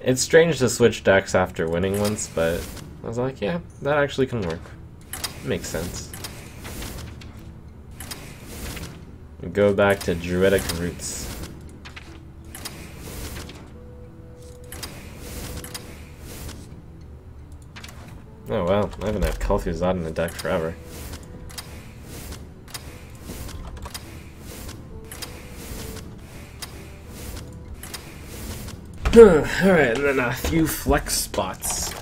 It's strange to switch decks after winning once, but I was like, yeah, that actually can work. Makes sense. We go back to Druidic roots. Oh wow, I haven't had Kel'Thuzad in the deck forever. Alright, and then a few flex spots.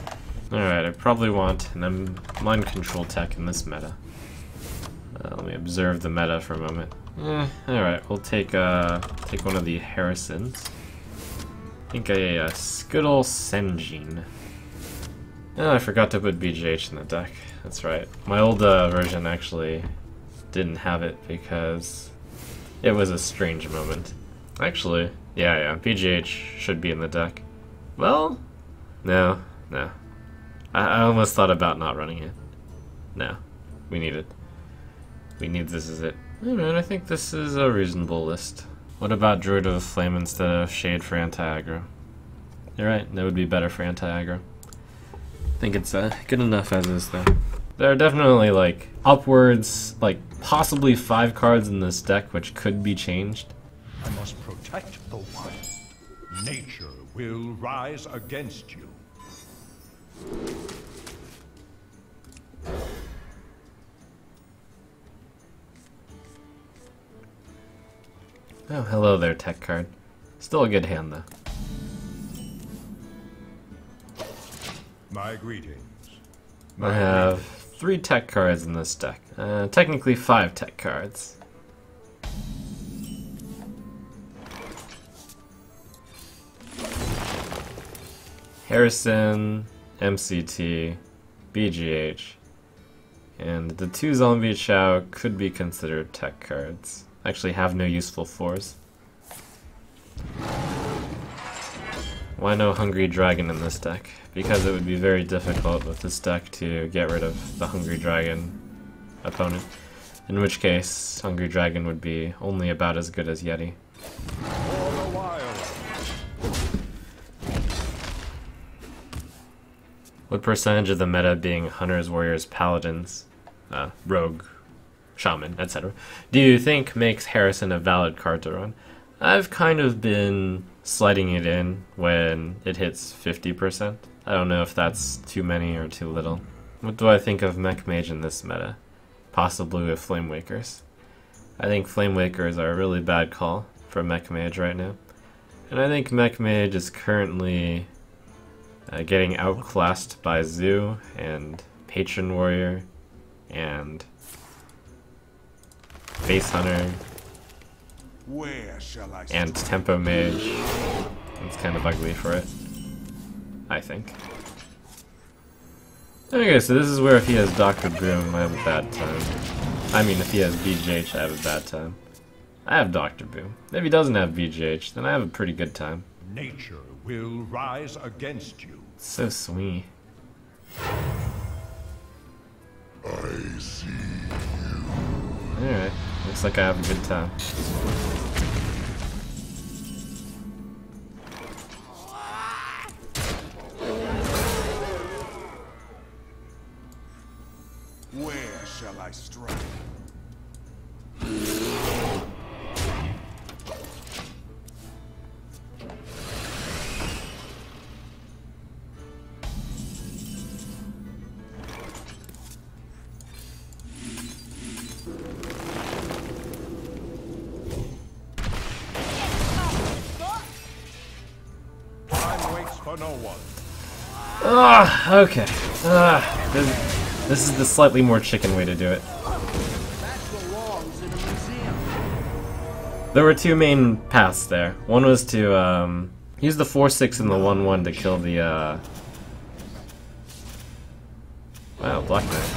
Alright, I probably want an mind control tech in this meta. Let me observe the meta for a moment. Alright, we'll take one of the Harrisons. I think a good ol' Senjin. Oh, I forgot to put BGH in the deck. That's right. My old version actually didn't have it because it was a strange moment. Actually, yeah, BGH should be in the deck. Well, no. I almost thought about not running it. No, we need it. This is it. Alright, I think this is a reasonable list. What about Druid of Flame instead of Shade for anti-aggro? You're right, that would be better for anti-aggro. I think it's good enough as is though. There are definitely like upwards, like possibly 5 cards in this deck which could be changed. I must protect the one. Nature will rise against you. Oh, hello there, tech card. Still a good hand though. My greetings. I have 3 tech cards in this deck. Technically 5 tech cards. Harrison, MCT, BGH, and the 2 Zombie Chow could be considered tech cards. Actually have no useful 4s. Why no Hungry Dragon in this deck? Because it would be very difficult with this deck to get rid of the Hungry Dragon opponent. In which case, Hungry Dragon would be only about as good as Yeti. What percentage of the meta being Hunters, Warriors, Paladins, Rogue, Shaman, etc. do you think makes Harrison a valid card to run? I've kind of been sliding it in when it hits 50%. I don't know if that's too many or too little. What do I think of Mech Mage in this meta? Possibly with Flame Wakers. I think Flame Wakers are a really bad call for Mech Mage right now. And I think Mech Mage is currently getting outclassed by Zoo and Patron Warrior and Face Hunter and Tempo Mage. It's kind of ugly for it, I think. Okay, so this is where if he has Dr. Boom, I have a bad time. I mean, if he has BGH, I have a bad time. I have Dr. Boom. If he doesn't have BGH, then I have a pretty good time. Nature will rise against you. It's so sweet. I see you. Alright, looks like I have a good time. Where shall I strike? Time waits for no one. Okay. This is the slightly more chicken way to do it. There were 2 main paths there. One was to use the 4/6 and the 1/1 to kill the wow, Black Knight.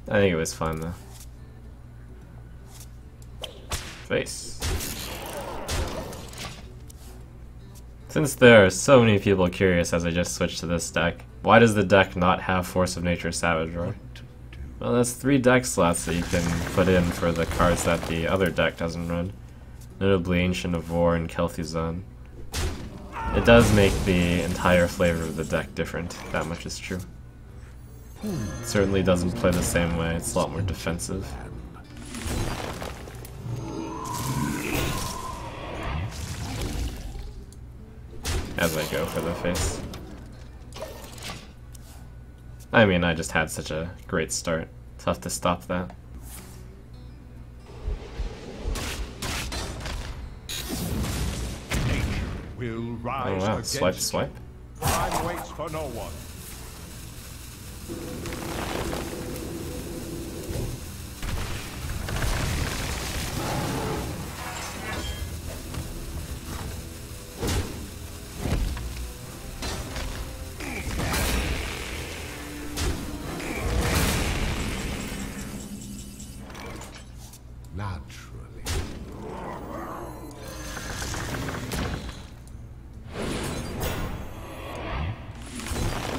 I think it was fun though. Face. Since there are so many people curious as I just switched to this deck, why does the deck not have Force of Nature Savage Roar? Well, that's 3 deck slots that you can put in for the cards that the other deck doesn't run. Notably Ancient of War and Kel'Thuzad. It does make the entire flavor of the deck different, that much is true. It certainly doesn't play the same way, it's a lot more defensive. As I go for the face. I mean, I just had such a great start. Tough to stop that. Will rise Oh wow, against swipe, swipe. Time waits for no one. Naturally.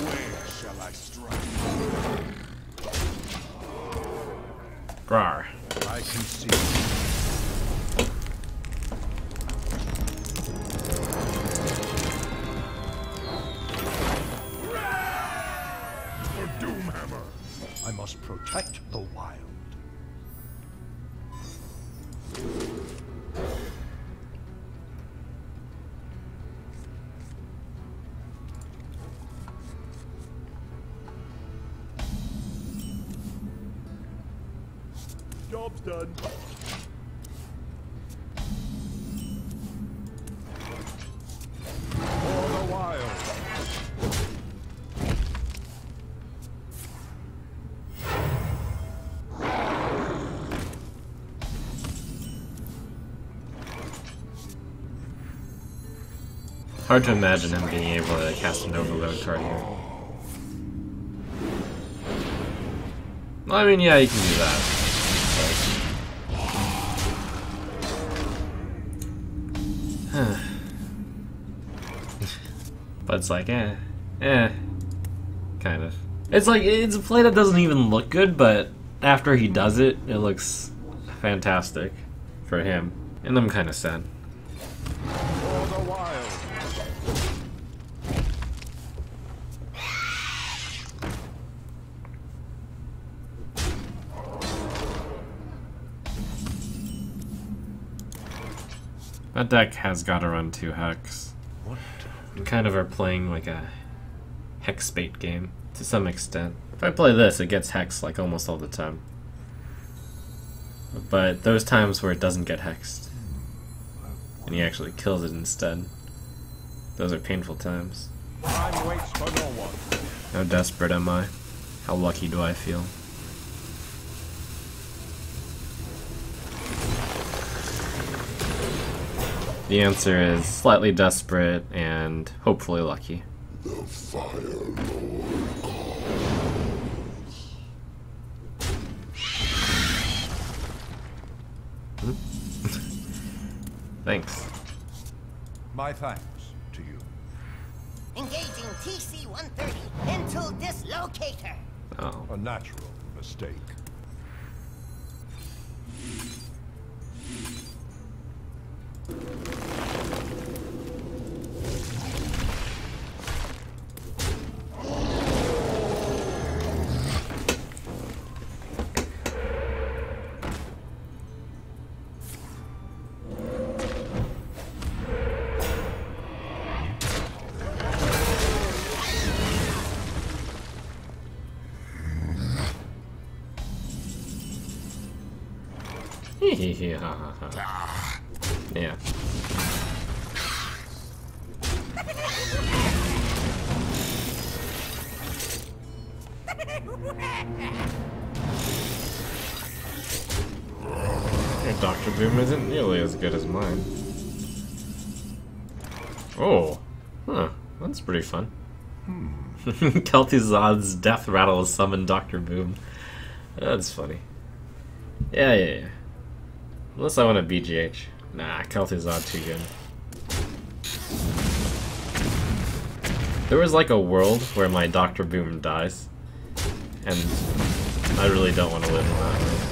Where shall I strike? Grar. I can see. For Doomhammer, I must protect the wild. Job's done. For the wild. Hard to imagine him being able to cast an overload card here. Well, I mean, yeah, you can do that. But it's like, kind of. It's like, it's a play that doesn't even look good, but after he does it, it looks fantastic for him. And I'm kind of sad. For the wild. That deck has got to run 2 Hex. We kind of are playing like a Hex bait game, to some extent. If I play this, it gets Hexed like almost all the time. But those times where it doesn't get Hexed, and he actually kills it instead, those are painful times. Time waits for no one. How desperate am I? How lucky do I feel? The answer is slightly desperate and hopefully lucky. The Fire Lord calls. Thanks. My thanks to you. Engaging TC-130 into dislocator. Oh. A natural mistake. Yeah. Your Dr. Boom isn't nearly as good as mine. Oh. Huh. That's pretty fun. Kel'Thuzad's Death Rattle summoned Dr. Boom. That's funny. Yeah. Unless I want a BGH. Nah, Kel'Thuzad too good. There was like a world where my Dr. Boom dies, and I really don't want to live in that.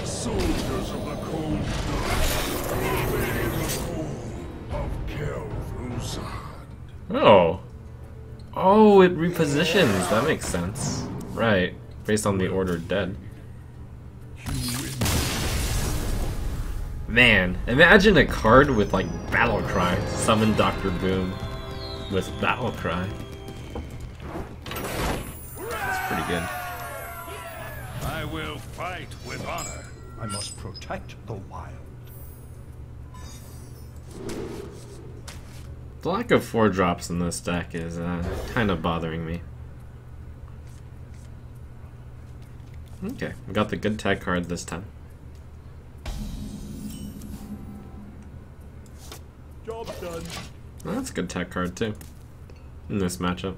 Soldiers of the cold dark, obey the call of Kel'Thuzad. Oh. Oh, it repositions. That makes sense. Right. Based on the order dead. Man, imagine a card with like Battle Cry. Summon Dr. Boom with Battle Cry. That's pretty good. I will fight with honor. I must protect the wild. The lack of 4-drops in this deck is kind of bothering me. Okay, we got the good tag card this time. Job done. Well, that's a good tech card too in this matchup.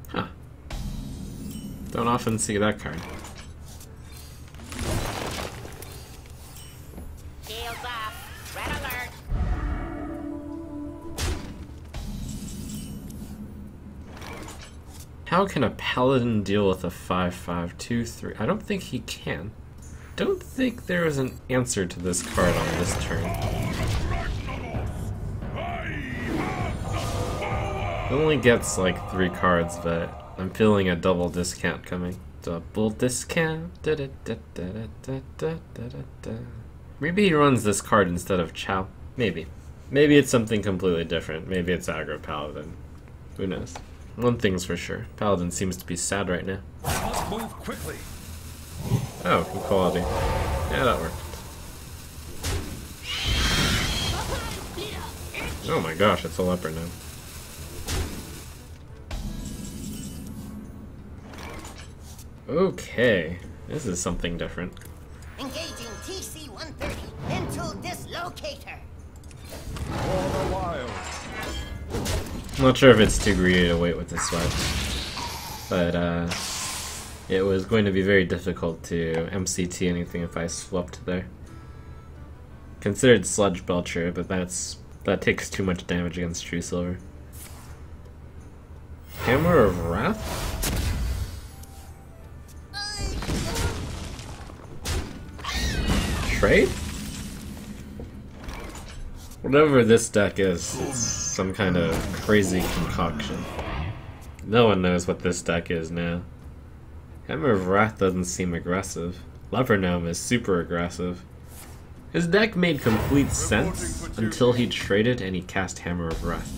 Huh. Don't often see that card. Shields off. Red alert. How can a paladin deal with a 5/5/2/3? I don't think he can. Don't think there is an answer to this card on this turn. It only gets like 3 cards, but I'm feeling a double discount coming. Double discount. Da -da -da -da -da -da -da -da. Maybe he runs this card instead of Chow. Maybe. Maybe it's something completely different. Maybe it's aggro paladin. Who knows? One thing's for sure. Paladin seems to be sad right now. Must move quickly. Oh, equality. Yeah, that worked. Oh my gosh, it's a leopard now. Okay, this is something different. Engaging TC-130 into dislocator. For the wild. I'm not sure if it's too greedy to wait with this swipe, but it was going to be very difficult to MCT anything if I swapped there. Considered Sludge Belcher, but that takes too much damage against True Silver. Hammer of Wrath? Trade? Whatever this deck is, it's some kind of crazy concoction. No one knows what this deck is now. Hammer of Wrath doesn't seem aggressive. Leper Gnome is super aggressive. His deck made complete sense until he traded and he cast Hammer of Wrath.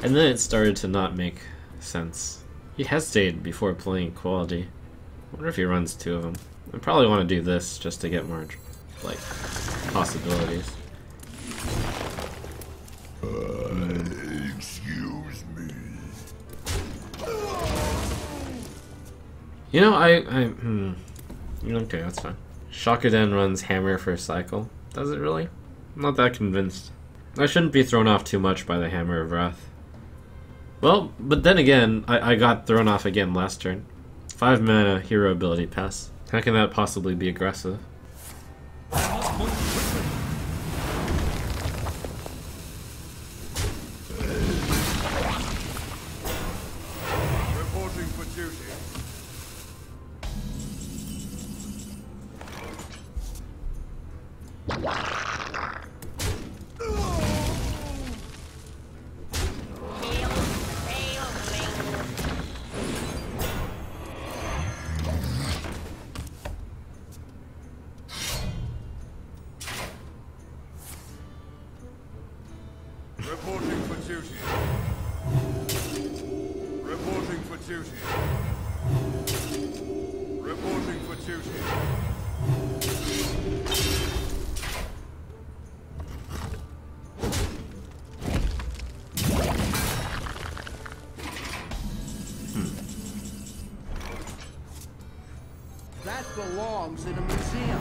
And then it started to not make sense. He hesitated before playing Equality. I wonder if he runs 2 of them. I probably want to do this just to get more, like, possibilities. Excuse me. You know, okay, that's fine. Shakaden runs Hammer for a cycle. Does it really? I'm not that convinced. I shouldn't be thrown off too much by the Hammer of Wrath. Well, but then again, I got thrown off again last turn. 5 mana hero ability pass. How can that possibly be aggressive? Must move quickly. Reporting for duty. Reporting for duty. Reporting for duty. Reporting for duty. That belongs in a museum.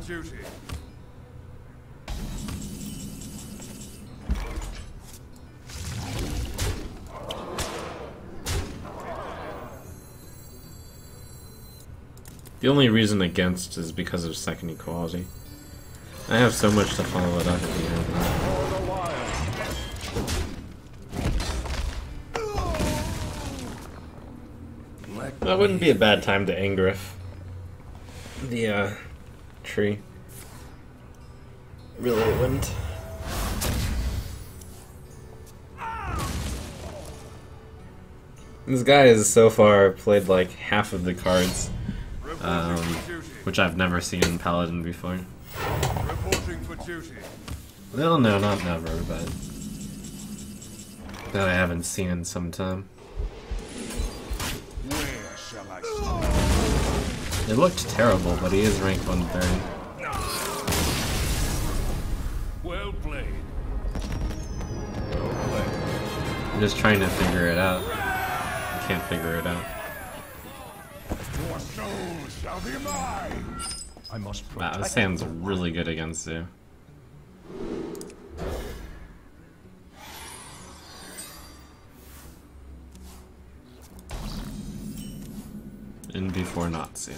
duty. The only reason against is because of second equality. I have so much to follow it up at the end. That wouldn't be a bad time to Angriff the tree. Really wouldn't. This guy has so far played like half of the cards, which I've never seen in Paladin before. Reporting for duty. Well, no, not never, but that I haven't seen in some time. Where shall I start? It looked terrible, but he is ranked 130. Well played. I'm just trying to figure it out. I can't figure it out. Your soul shall be mine. I must Wow, protect this hand's really good against you. In before Natsu.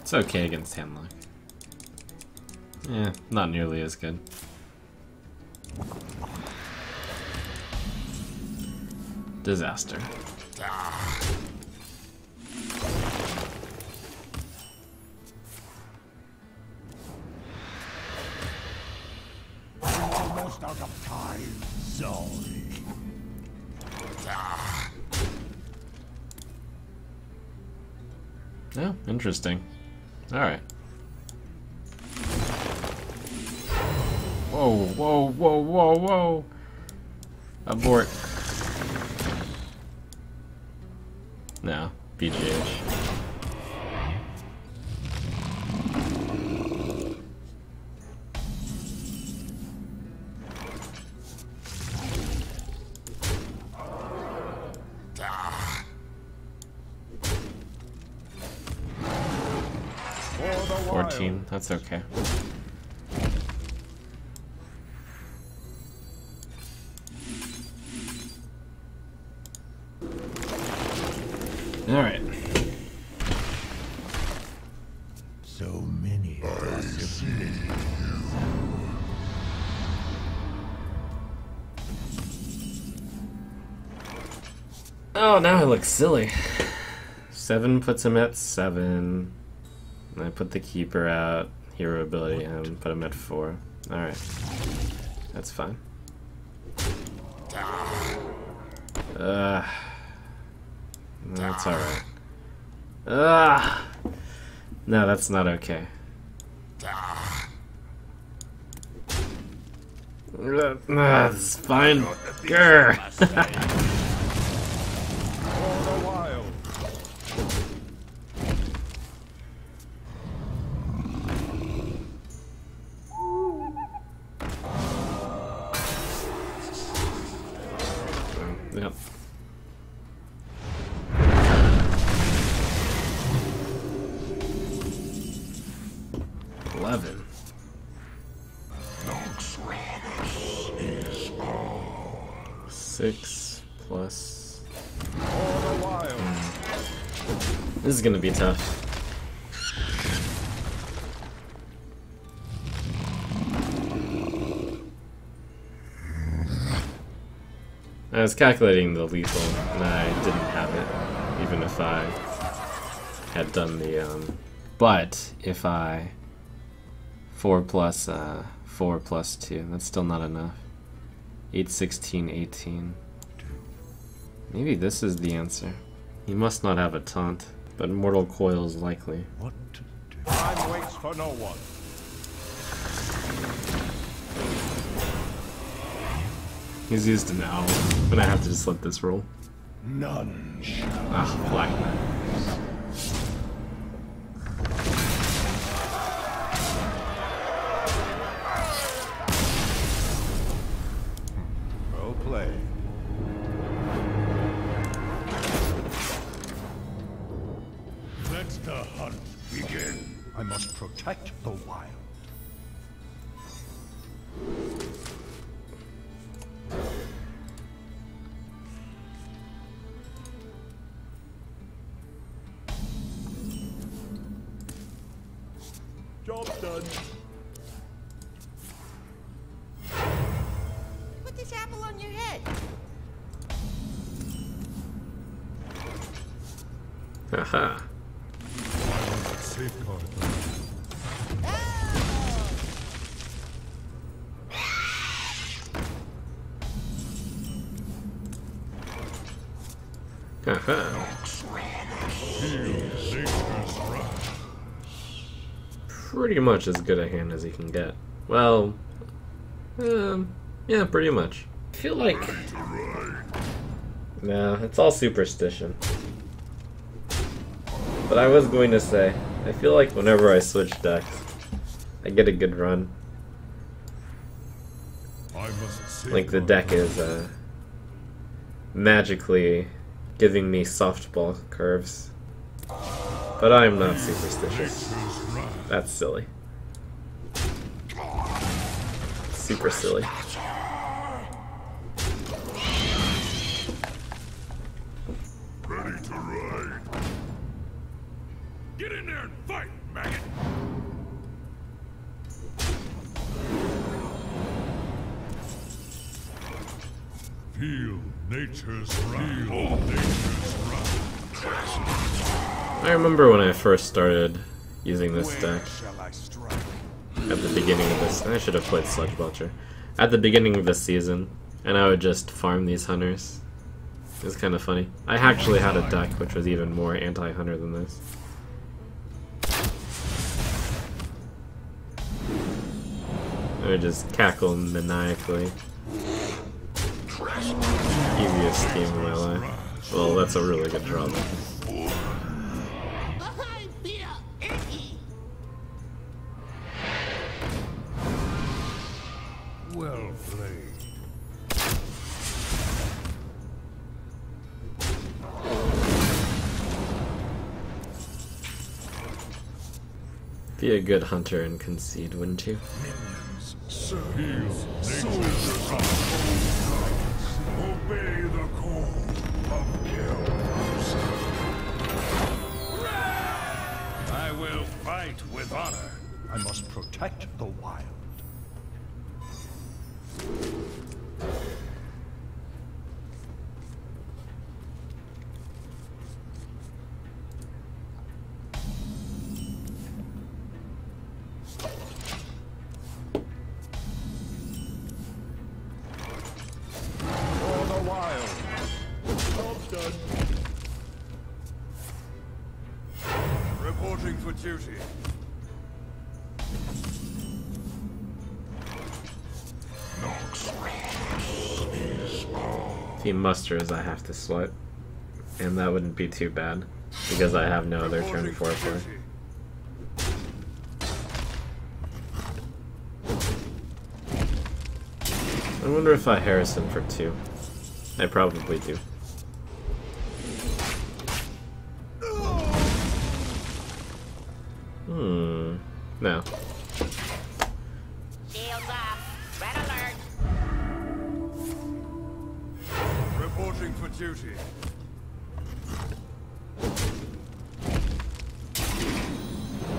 It's okay against Handlock. Yeah, not nearly as good. Disaster. Almost out of time. Sorry. Oh, interesting. Alright. Whoa, whoa, whoa, whoa, whoa! Abort. No, BGH. For the 14, that's okay. Alright. so many possibilities. Oh, now I look silly. 7 puts him at 7. And I put the keeper out. Hero ability him. Put him at 4. Alright. That's fine. That's alright. No, that's not okay. This is fine. Grr. For the wild. Yep. Six plus. This is gonna be tough. I was calculating the lethal, and I didn't have it, even if I had done the, but if I 4 plus 2, that's still not enough. 8, 16, 18. Maybe this is the answer. He must not have a taunt, but Mortal Coil is likely. What to do? Time waits for no one. He's used an owl. I'm gonna have to just let this roll. None shall. Ah, Black Knight. Well played. Let the hunt begin. must protect the wild. Job done. Put this apple on your head. Haha. Safeguard. Haha. Pretty much as good a hand as he can get. Well, yeah, pretty much. I feel like... Nah, it's all superstition. But I was going to say, I feel like whenever I switch decks, I get a good run. Like the deck is magically giving me softball curves. But I'm not superstitious. That's silly. Super silly. Ready to ride. Get in there and fight, maggot! Feel nature's wrath. Feel nature's wrath. I remember when I first started using this deck. Shall I strike? At the beginning of this, I should have played Sludge Belcher. At the beginning of this season, and I would just farm these hunters. It was kind of funny. I actually had a deck which was even more anti-hunter than this. I would just cackle maniacally. Easiest scheme of my life. Well, that's a really good drawback. I feel icky. Well played. Be a good hunter and concede, wouldn't you? Obey the call of kills. I will fight with honor. I must protect the wild. For the wild. Job's done. Reporting for duty. Team Musters I have to sweat. And that wouldn't be too bad. Because I have no other turn 4 for. I wonder if I Harrison for 2. I probably do. No. Shields off. Red alert. Reporting for duty.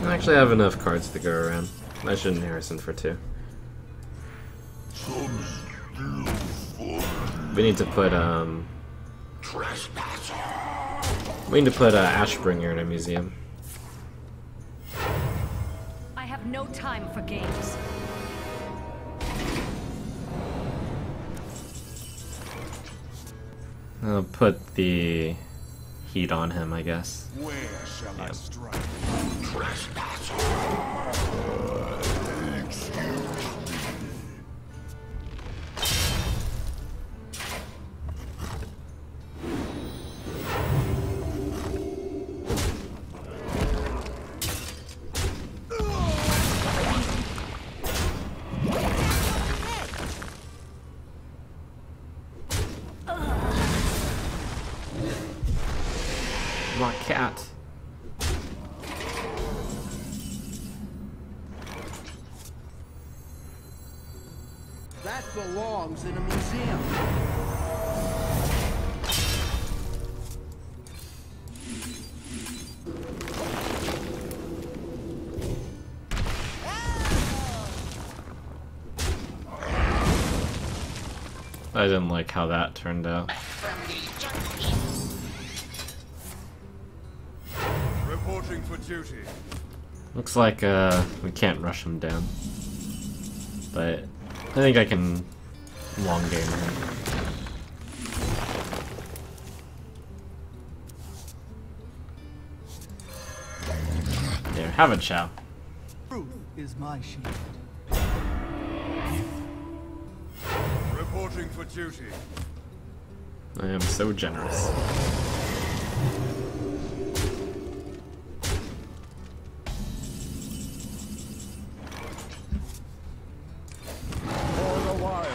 I actually have enough cards to go around. I shouldn't Harrison for 2. We need to put Ashbringer in a museum. I have no time for games. I'll put the heat on him, I guess. Where shall I strike? My cat. belongs in a museum. I didn't like how that turned out. Reporting for duty. Looks like we can't rush him down. But I think I can long game him. Here, have a chow. Truth is my shield. Reporting for duty. I am so generous. For the wild.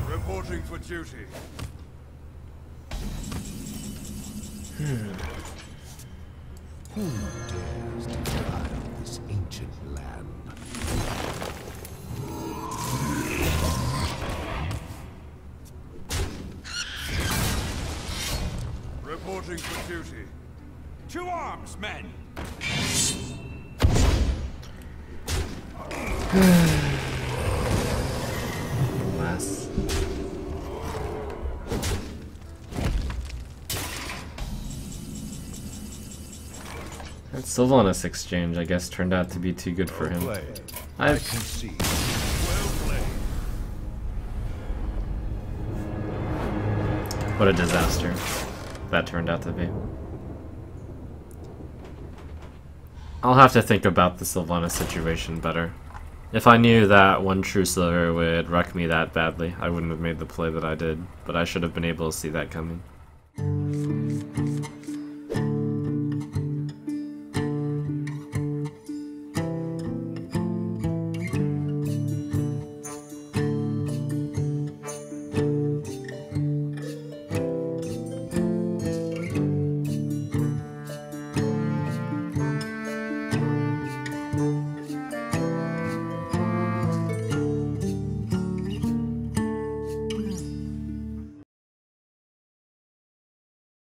Reporting for duty. Who dares defile this ancient land? Reporting for duty. To arms, men! Alas. That Sylvanas exchange, I guess, turned out to be too good for him. I can see. Well played. What a disaster that turned out to be. I'll have to think about the Sylvanas situation better. If I knew that one True Silver would wreck me that badly, I wouldn't have made the play that I did, but I should have been able to see that coming.